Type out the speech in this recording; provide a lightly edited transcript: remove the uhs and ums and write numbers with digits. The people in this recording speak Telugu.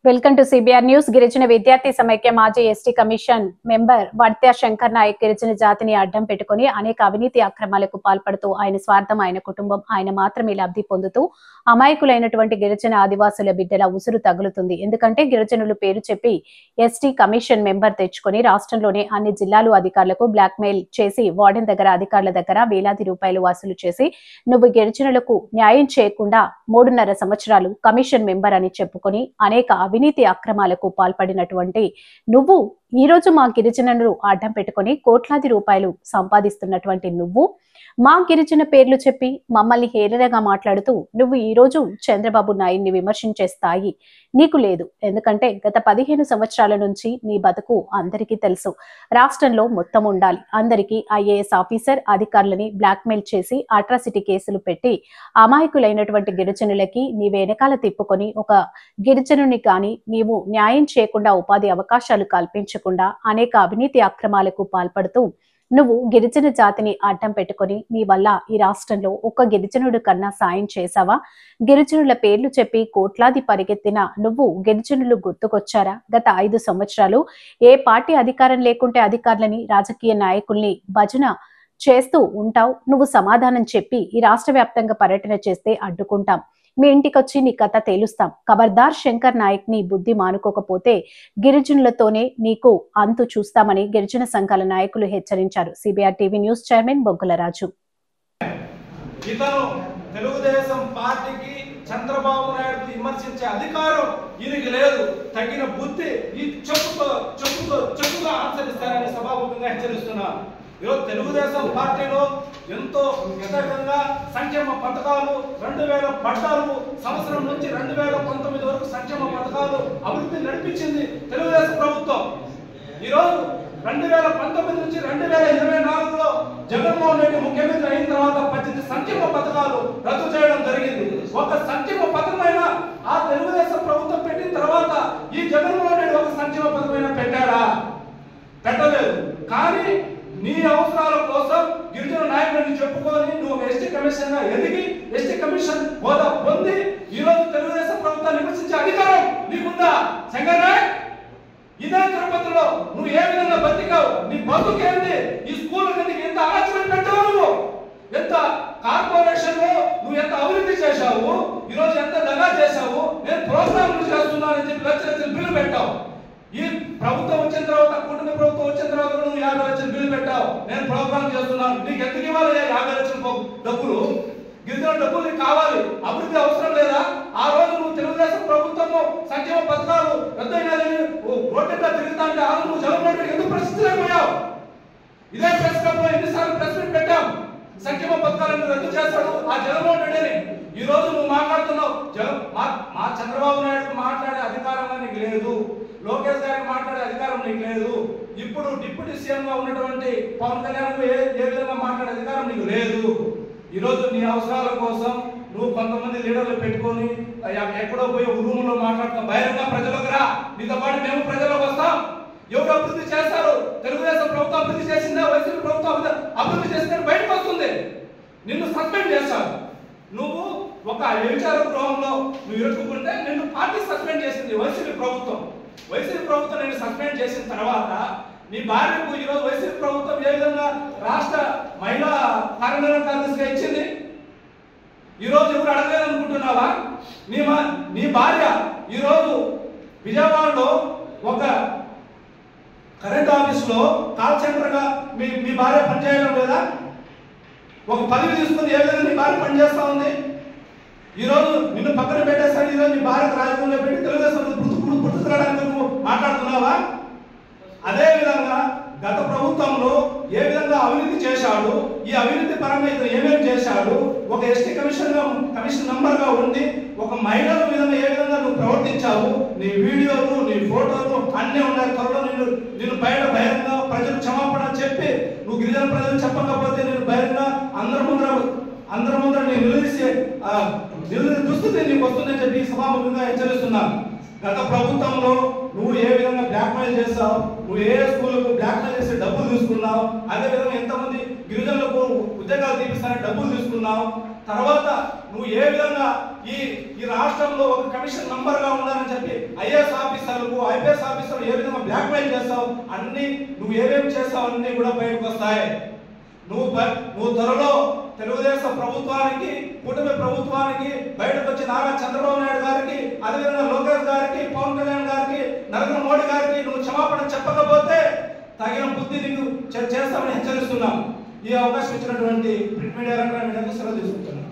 Welcome to CBR news. గిరిజన విద్యార్థి సమైక్య మాజీ ST commission member Vartya Shankar Naik గిరిజన జాతిని అడ్డం పెట్టుకుని అనేక అవినీతి అక్రమాలకు పాల్పడుతూ ఆయన స్వార్థం, ఆయన కుటుంబం, ఆయన మాత్రమే లబ్ధి పొందుతూ అమాయకులైనటువంటి గిరిజన ఆదివాసుల బిడ్డల ఉసురు తగులుతుంది. ఎందుకంటే గిరిజనులు పేరు చెప్పి ఎస్టీ కమిషన్ మెంబర్ తెచ్చుకొని రాష్ట్రంలోనే అన్ని జిల్లాలు అధికారులకు బ్లాక్ మెయిల్ చేసి వార్డెన్ దగ్గర, అధికారుల దగ్గర వేలాది రూపాయలు వసూలు చేసి నువ్వు గిరిజనులకు న్యాయం చేయకుండా 3.5 సంవత్సరాలు కమిషన్ మెంబర్ అని చెప్పుకొని అనేక అవినీతి అక్రమాలకు పాల్పడినటువంటి నువ్వు ఈ రోజు మా గిరిజనులను అడ్డం పెట్టుకొని కోట్లాది రూపాయలు సంపాదిస్తున్నటువంటి నువ్వు మా గిరిజన పేర్లు చెప్పి మమ్మల్ని హేళనగా మాట్లాడుతూ నువ్వు ఈ రోజు చంద్రబాబు నాయుడిని విమర్శించే స్థాయి నీకు లేదు. ఎందుకంటే గత 15 సంవత్సరాల నుంచి నీ బతుకు అందరికీ తెలుసు. రాష్ట్రంలో మొత్తం ఉండాలి, అందరికీ ఐఏఎస్ ఆఫీసర్ అధికారులని బ్లాక్మెయిల్ చేసి అట్రాసిటీ కేసులు పెట్టి అమాయకులైనటువంటి గిరిజనులకి నీ వెనకాల తిప్పుకొని ఒక గిరిజనుని కానీ నీవు న్యాయం చేయకుండా, ఉపాధి అవకాశాలు కల్పించకుండా అనేక అవినీతి అక్రమాలకు పాల్పడుతూ నువ్వు గిరిజన జాతిని అడ్డం పెట్టుకొని నీ వల్ల ఈ రాష్ట్రంలో ఒక్క గిరిజనుడు కన్నా సాయం చేశావా? గిరిజనుల పేర్లు చెప్పి కోట్లాది పరిగెత్తిన నువ్వు గిరిజనులు గుర్తుకొచ్చారా? గత 5 సంవత్సరాలు ఏ పార్టీ అధికారం లేకుంటే అధికారులని, రాజకీయ నాయకుల్ని భజన చేస్తూ ఉంటావు. నువ్వు సమాధానం చెప్పి ఈ రాష్ట్ర వ్యాప్తంగా పర్యటన చేస్తే అడ్డుకుంటాం, మీ ఇంటికొచ్చి నీ కథ తేలుస్తాం. ఖబర్దార్ శంకర్ నాయక్ ని బుద్ధి మానుకోకపోతే గిరిజనులతోనే నీకు అంతు చూస్తామని గిరిజన సంఘాల నాయకులు హెచ్చరించారు. సిబిఆర్ టీవీ న్యూస్ చైర్మన్ బొగ్గుల రాజు. తెలుగుదేశం పార్టీకి చంద్రబాబు నాయుడు విమర్శించే అధికారం ఈయనకి లేదు. తగిన బుద్ధి ఈ చెప్పుగా ఆచరిస్తారని సభాముఖంగా హెచ్చరిస్తున్నారు. ఈరోజు తెలుగుదేశం పార్టీలో ఎంతో విధంగా సంక్షేమ పథకాలు 2014 సంవత్సరం నుంచి 2019 వరకు సంక్షేమ పథకాలు అభివృద్ధి నడిపించింది తెలుగుదేశం ప్రభుత్వం. ఈరోజు 2019 నుంచి 2024లో జగన్మోహన్ రెడ్డి ముఖ్యమంత్రి అయిన తర్వాత 18 సంక్షేమ పథకాలు రద్దు చేయడం జరిగింది. ఒక సంక్షేమ పథకమైన ఆ తెలుగుదేశం ప్రభుత్వం పెట్టిన తర్వాత ఈ జగన్మోహన్ రెడ్డి ఒక సంక్షేమ పథకమైన పెట్టాడా? పెట్టలేదు. కానీ నీ అవసరాల కోసం గిరిజన నాయకుడిని చెప్పుకొని నువ్వు ఎస్టీ కమిషన్ గా ఎదిగి ఎస్టీ కమిషన్ హోదా పొంది ఈ రోజు తెలుగుదేశం ప్రభుత్వాన్ని విమర్శించే అధికారం నీకుందా? శంకర్ నాయక్, ఇదే తిరుపతిలో నువ్వు ఏ విధంగా బతికావు? నీ బతుకేంది? ఈ స్కూల్ కిందకి ఎంత అరాచకం పెట్టావు? నువ్వు ఎంత కార్పొరేషన్ లో నువ్వు ఎంత అభివృద్ధి చేశావు? ఈ రోజు ఎంత దగా చేశావు? నేను ప్రోగ్రాంలు చేస్తున్నానని చెప్పి లక్షల బిల్లు పెట్టావు. ఈ ప్రభుత్వం వచ్చిన తర్వాత, కుటుంబ ప్రభుత్వం వచ్చిన తర్వాత నువ్వు 50 లక్షల బిల్లు పెట్టావు. నేను ప్రోగ్రామ్ చేస్తున్నాను. నీకు ఎందుకు ఇవ్వాలి 50 లక్షల డబ్బులు? గిరిజన డబ్బులు నీకు కావాలి, అభివృద్ధి అవసరం లేదా? ఆ రోజు నువ్వు తెలుగుదేశం ప్రభుత్వము సంక్షేమ పథకాలు రద్దయినాయని రోడ్డుగా తిరుగుతా ఆ రోజు నువ్వు జగన్మోహన్ రెడ్డి ఎందుకు ప్రశ్నించలేకపోయావు? ఇదే ప్రెస్ క్లబ్ లో ఎన్నిసార్లు ప్రెస్ మీట్ పెట్టాం. సంక్షేమ పథకాలను రద్దు చేస్తాడు ఆ జగన్మోహన్ రెడ్డిని. ఈ రోజు నువ్వు మాట్లాడుతున్నావు. మా చంద్రబాబు నాయుడు మాట్లాడే అధికారం నీకు లేదు, లోకేష్ గారికి మాట్లాడే అధికారం నీకు లేదు. ఇప్పుడు డిప్యూటీ సీఎం గా ఉన్నటువంటి పవన్ కళ్యాణ్ ఏ విధంగా మాట్లాడే అధికారం నీకు లేదు. ఈ రోజు నీ అవసరాల కోసం నువ్వు కొంతమంది లీడర్లు పెట్టుకొని ఎక్కడో పోయి రూమ్ లో మాట్లాడుతున్నావు. బహిరంగ ప్రజలకు రా, నీతో పాటు మేము ప్రజలకు వస్తాం. ఎవరు అభివృద్ధి చేస్తారు? తెలుగుదేశం ప్రభుత్వం అభివృద్ధి చేసిందా? వైసీపీ ప్రభుత్వం అభివృద్ధి చేసిందని బయటకు వస్తుంది. నిన్ను సస్పెండ్ చేస్తారు. నువ్వు ఒక వ్యభిచార గృహంలో నువ్వు ఇరుక్కుంటే నిన్ను పార్టీ సస్పెండ్ చేసింది వైసీపీ ప్రభుత్వం. వైసీపీ ప్రభుత్వం నేను సస్పెండ్ చేసిన తర్వాత నీ భార్యకు ఈరోజు వైసీపీ ప్రభుత్వం ఏ విధంగా రాష్ట్ర మహిళా కార్యదర్శిగా ఇచ్చింది? ఈరోజు ఎవరు అడగలేదు అనుకుంటున్నావా? నీ భార్య ఈరోజు విజయవాడలో ఒక కరెంట్ ఆఫీస్ లో కాల్ సెంటర్ గా మీ భార్య పనిచేయడం లేదా? ఒక పదవి తీసుకుని ఏ విధంగా నీ భార్య పనిచేస్తా ఉంది? ఈరోజు నిన్ను పక్కన పెట్టేసరికి ఈరోజు నీ భార్యకు రాజకీయంలో పెట్టి తెలుగుదేశం పుట్టుకురావడానికి నువ్వు మాట్లాడుతున్నావా? అదే విధంగా గత ప్రభుత్వంలో ఏ విధంగా అవినీతి చేశాడు, ఈ అవినీతి పరంగా ఇతను ఏమేమి చేశాడు, ఒక ఎస్టీ కమిషన్ మెంబర్ గా ఉండి ఒక మహిళల విధంగా ఏ విధంగా నువ్వు ప్రవర్తించావు, నీ వీడియోలు, నీ ఫోటోలు అన్నీ ఉన్నాయి. త్వరలో నిన్ను బహిరంగ ప్రజలు క్షమాపణ చెప్పి నువ్వు గిరిజన ప్రజలు చెప్పకపోతే నేను బహిరంగ అందరి ముందర నేను నిలదీసే దుస్థితి నీకు వస్తుందని చెప్పి సభాముఖంగా హెచ్చరిస్తున్నాను. గత ప్రభుత్వంలో నువ్వు ఏ విధంగా బ్లాక్మెయిల్ చేస్తావు, నువ్వు ఏ స్కూళ్ళకు బ్లాక్మెయిల్ చేసి డబ్బులు తీసుకున్నావు, అదే విధంగా ఎంతమంది గిరిజనులకు ఉద్యోగాలు తీపిస్తానని డబ్బులు తీసుకున్నావు. తర్వాత నువ్వు ఏ విధంగా ఈ రాష్ట్రంలో ఒక కమిషన్ మెంబర్ గా ఉండాలని చెప్పి ఐఏఎస్ ఆఫీసర్లకు ఐపీఎస్ ఆఫీసర్లు ఏ విధంగా బ్లాక్మెయిల్ చేస్తావు, అన్ని నువ్వు ఏమేమి చేస్తావు అన్ని కూడా బయటకు వస్తాయి. నువ్వు త్వరలో తెలుగుదేశం ప్రభుత్వానికి, కూటమి ప్రభుత్వానికి బయటకు వచ్చి నారా చంద్రబాబు నాయుడు గారికి, అదేవిధంగా లోకేష్ గారికి, పవన్ కళ్యాణ్ గారికి, నరేంద్ర మోడీ గారికి నువ్వు క్షమాపణ చెప్పకపోతే తగిన బుద్ధి నీకు చేస్తామని హెచ్చరిస్తున్నాం. ఈ అవకాశం ఇచ్చినటువంటి ప్రింట్ మీడియా రంగాన్ని సెలవు తీసుకుంటున్నాను.